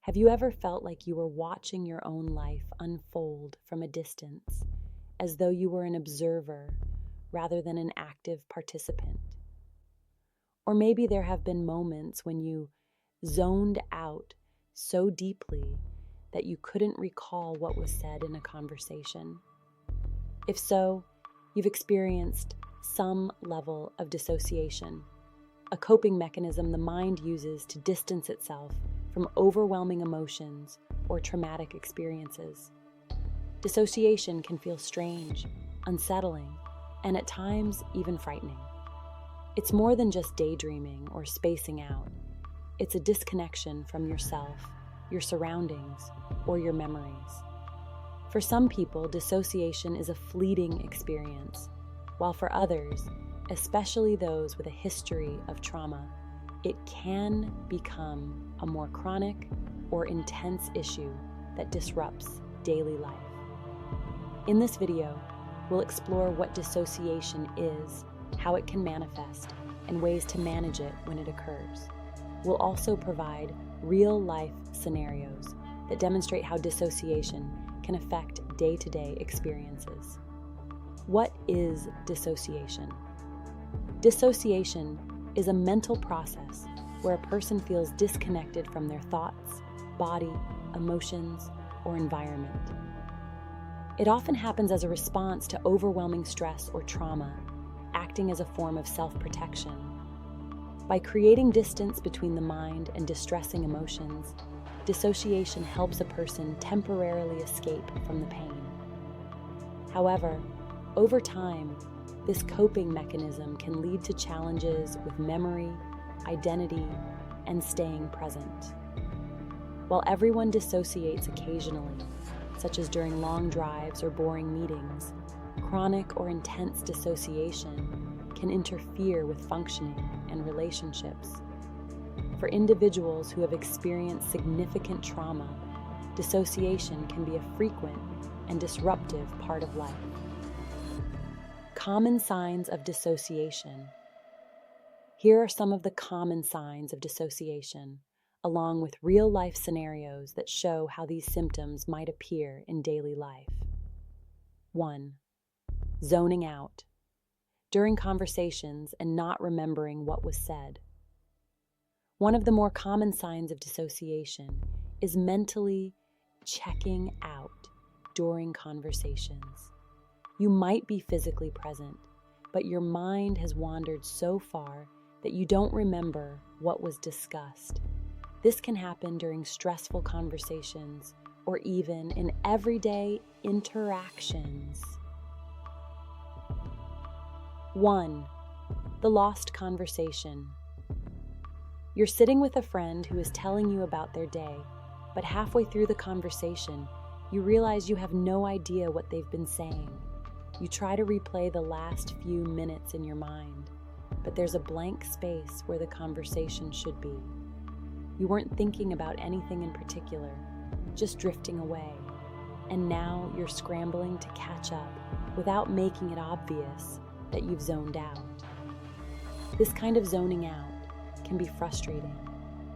Have you ever felt like you were watching your own life unfold from a distance, as though you were an observer rather than an active participant? Or maybe there have been moments when you zoned out so deeply that you couldn't recall what was said in a conversation. If so, you've experienced some level of dissociation, a coping mechanism the mind uses to distance itself from overwhelming emotions or traumatic experiences. Dissociation can feel strange, unsettling, and at times even frightening. It's more than just daydreaming or spacing out. It's a disconnection from yourself, your surroundings, or your memories. For some people, dissociation is a fleeting experience, while for others, especially those with a history of trauma, it can become a more chronic or intense issue that disrupts daily life. In this video, we'll explore what dissociation is, how it can manifest, and ways to manage it when it occurs. We'll also provide real-life scenarios that demonstrate how dissociation can affect day-to-day experiences. What is dissociation? Dissociation is a mental process where a person feels disconnected from their thoughts, body, emotions, or environment. It often happens as a response to overwhelming stress or trauma, acting as a form of self-protection. By creating distance between the mind and distressing emotions, dissociation helps a person temporarily escape from the pain. However, over time, this coping mechanism can lead to challenges with memory, identity, and staying present. While everyone dissociates occasionally, such as during long drives or boring meetings, chronic or intense dissociation can interfere with functioning and relationships. For individuals who have experienced significant trauma, dissociation can be a frequent and disruptive part of life. Common signs of dissociation. Here are some of the common signs of dissociation, along with real-life scenarios that show how these symptoms might appear in daily life. 1. Zoning out. During conversations and not remembering what was said. One of the more common signs of dissociation is mentally checking out during conversations. You might be physically present, but your mind has wandered so far that you don't remember what was discussed. This can happen during stressful conversations or even in everyday interactions. 1. The lost conversation. You're sitting with a friend who is telling you about their day, but halfway through the conversation, you realize you have no idea what they've been saying. You try to replay the last few minutes in your mind, but there's a blank space where the conversation should be. You weren't thinking about anything in particular, just drifting away, and now you're scrambling to catch up without making it obvious that you've zoned out. This kind of zoning out can be frustrating,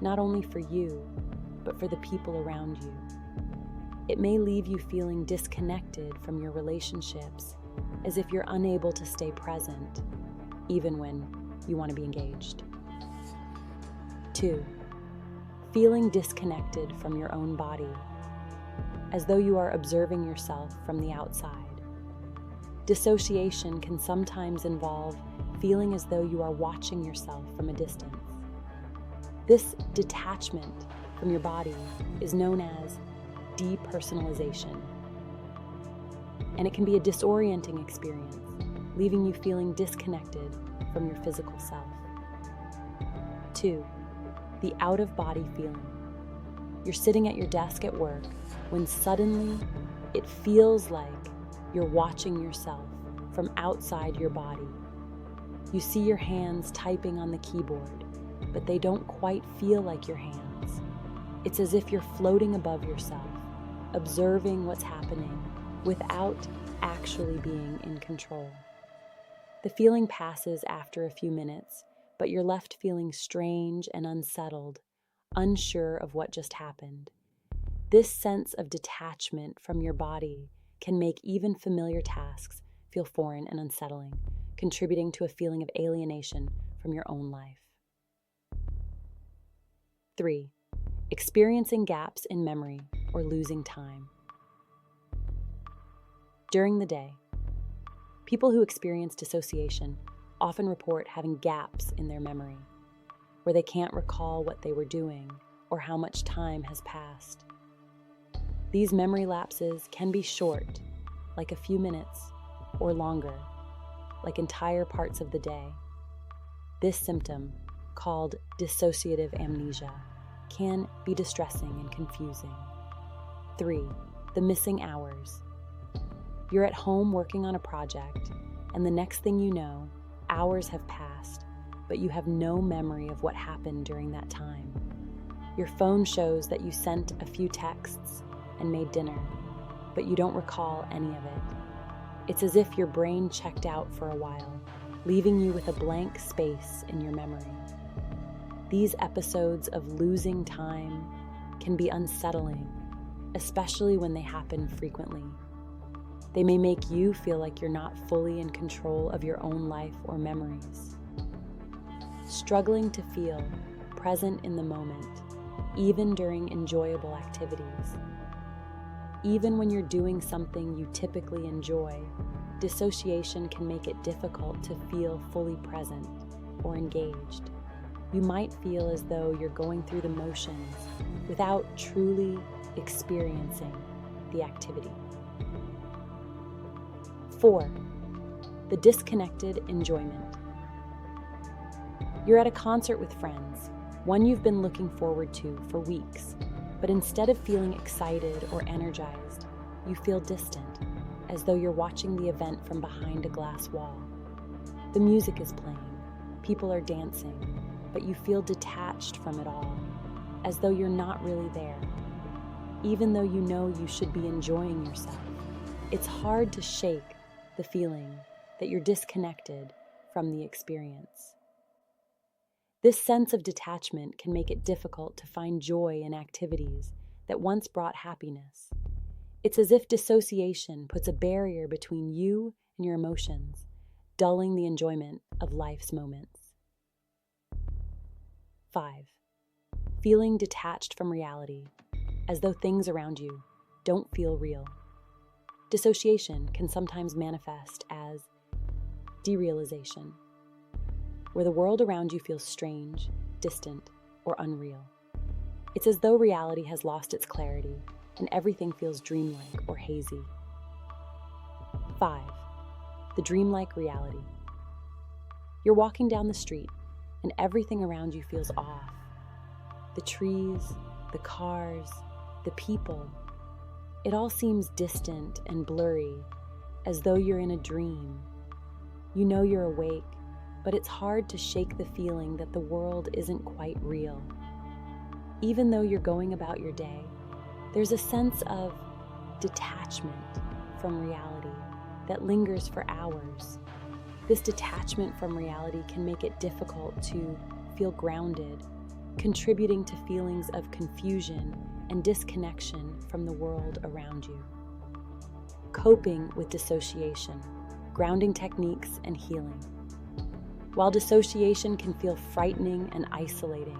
not only for you, but for the people around you. It may leave you feeling disconnected from your relationships, as if you're unable to stay present, even when you want to be engaged. 2. Feeling disconnected from your own body, as though you are observing yourself from the outside. Dissociation can sometimes involve feeling as though you are watching yourself from a distance. This detachment from your body is known as depersonalization, and it can be a disorienting experience, leaving you feeling disconnected from your physical self. 2. The out-of-body feeling. You're sitting at your desk at work when suddenly it feels like you're watching yourself from outside your body. You see your hands typing on the keyboard, but they don't quite feel like your hands. It's as if you're floating above yourself, observing what's happening without actually being in control. The feeling passes after a few minutes, but you're left feeling strange and unsettled, unsure of what just happened, This sense of detachment from your body can make even familiar tasks feel foreign and unsettling, contributing to a feeling of alienation from your own life. 3. Experiencing gaps in memory or losing time. During the day, people who experience dissociation often report having gaps in their memory, where they can't recall what they were doing or how much time has passed. These memory lapses can be short, like a few minutes, or longer, like entire parts of the day. This symptom, called dissociative amnesia, can be distressing and confusing. 3. The missing hours. You're at home working on a project, and the next thing you know, hours have passed, but you have no memory of what happened during that time. Your phone shows that you sent a few texts and made dinner, but you don't recall any of it. It's as if your brain checked out for a while, leaving you with a blank space in your memory. These episodes of losing time can be unsettling, especially when they happen frequently. They may make you feel like you're not fully in control of your own life or memories. Struggling to feel present in the moment, even during enjoyable activities. Even when you're doing something you typically enjoy, dissociation can make it difficult to feel fully present or engaged. You might feel as though you're going through the motions without truly experiencing the activity. 4. The disconnected enjoyment. You're at a concert with friends, one you've been looking forward to for weeks, but instead of feeling excited or energized, you feel distant, as though you're watching the event from behind a glass wall. The music is playing, people are dancing, but you feel detached from it all, as though you're not really there. Even though you know you should be enjoying yourself, it's hard to shake the feeling that you're disconnected from the experience. This sense of detachment can make it difficult to find joy in activities that once brought happiness. It's as if dissociation puts a barrier between you and your emotions, dulling the enjoyment of life's moments. 5. Feeling detached from reality, as though things around you don't feel real. Dissociation can sometimes manifest as derealization, where the world around you feels strange, distant, or unreal. It's as though reality has lost its clarity and everything feels dreamlike or hazy. 5. The dreamlike reality. You're walking down the street and everything around you feels off. The trees, the cars, the people. It all seems distant and blurry, as though you're in a dream. You know you're awake, but it's hard to shake the feeling that the world isn't quite real. Even though you're going about your day, there's a sense of detachment from reality that lingers for hours. This detachment from reality can make it difficult to feel grounded, contributing to feelings of confusion and disconnection from the world around you. Coping with dissociation, grounding techniques, and healing. While dissociation can feel frightening and isolating,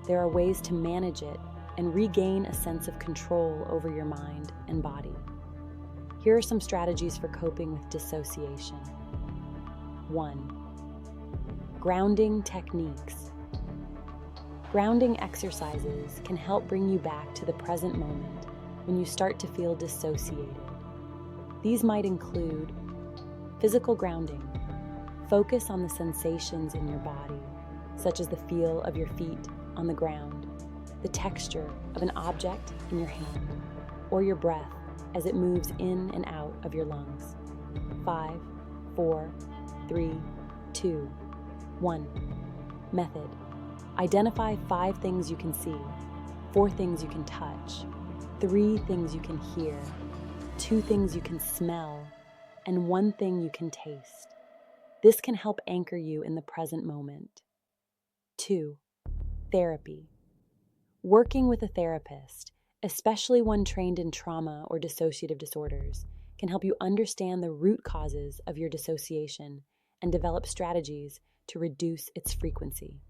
there are ways to manage it and regain a sense of control over your mind and body. Here are some strategies for coping with dissociation. 1. Grounding techniques. Grounding exercises can help bring you back to the present moment when you start to feel dissociated. These might include physical grounding. Focus on the sensations in your body, such as the feel of your feet on the ground, the texture of an object in your hand, or your breath as it moves in and out of your lungs. 5, 4, 3, 2, 1. Method. Identify 5 things you can see, 4 things you can touch, 3 things you can hear, 2 things you can smell, and 1 thing you can taste. This can help anchor you in the present moment. 2. Therapy. Working with a therapist especially one trained in trauma or dissociative disorders, can help you understand the root causes of your dissociation and develop strategies to reduce its frequency.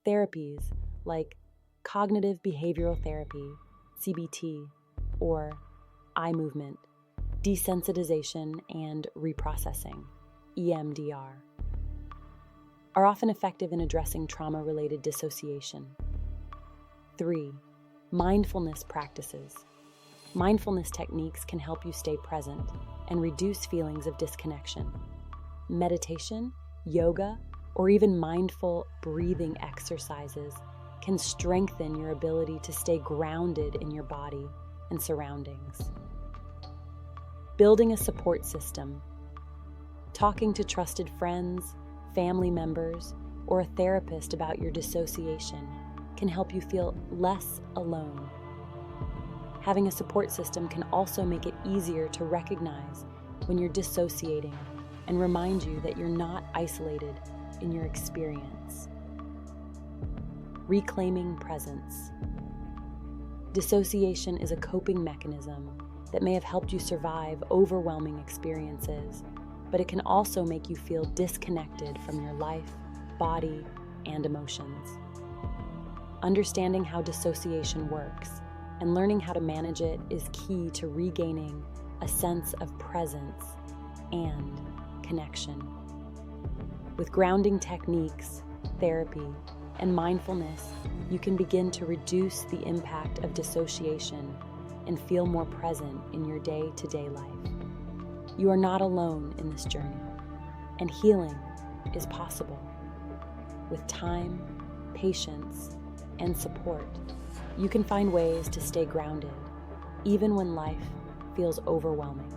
Therapies like cognitive behavioral therapy, CBT, or eye movement, desensitization, and reprocessing, EMDR, are often effective in addressing trauma-related dissociation. 3. Mindfulness practices. Mindfulness techniques can help you stay present and reduce feelings of disconnection. Meditation, yoga, or even mindful breathing exercises can strengthen your ability to stay grounded in your body and surroundings. Building a support system. Talking to trusted friends, family members, or a therapist about your dissociation can help you feel less alone. Having a support system can also make it easier to recognize when you're dissociating and remind you that you're not isolated in your experience. Reclaiming presence. Dissociation is a coping mechanism that may have helped you survive overwhelming experiences, but it can also make you feel disconnected from your life, body, and emotions. Understanding how dissociation works and learning how to manage it is key to regaining a sense of presence and connection. With grounding techniques, therapy, and mindfulness, you can begin to reduce the impact of dissociation and feel more present in your day-to-day life. You are not alone in this journey, and healing is possible. With time, patience, and support, you can find ways to stay grounded, even when life feels overwhelming.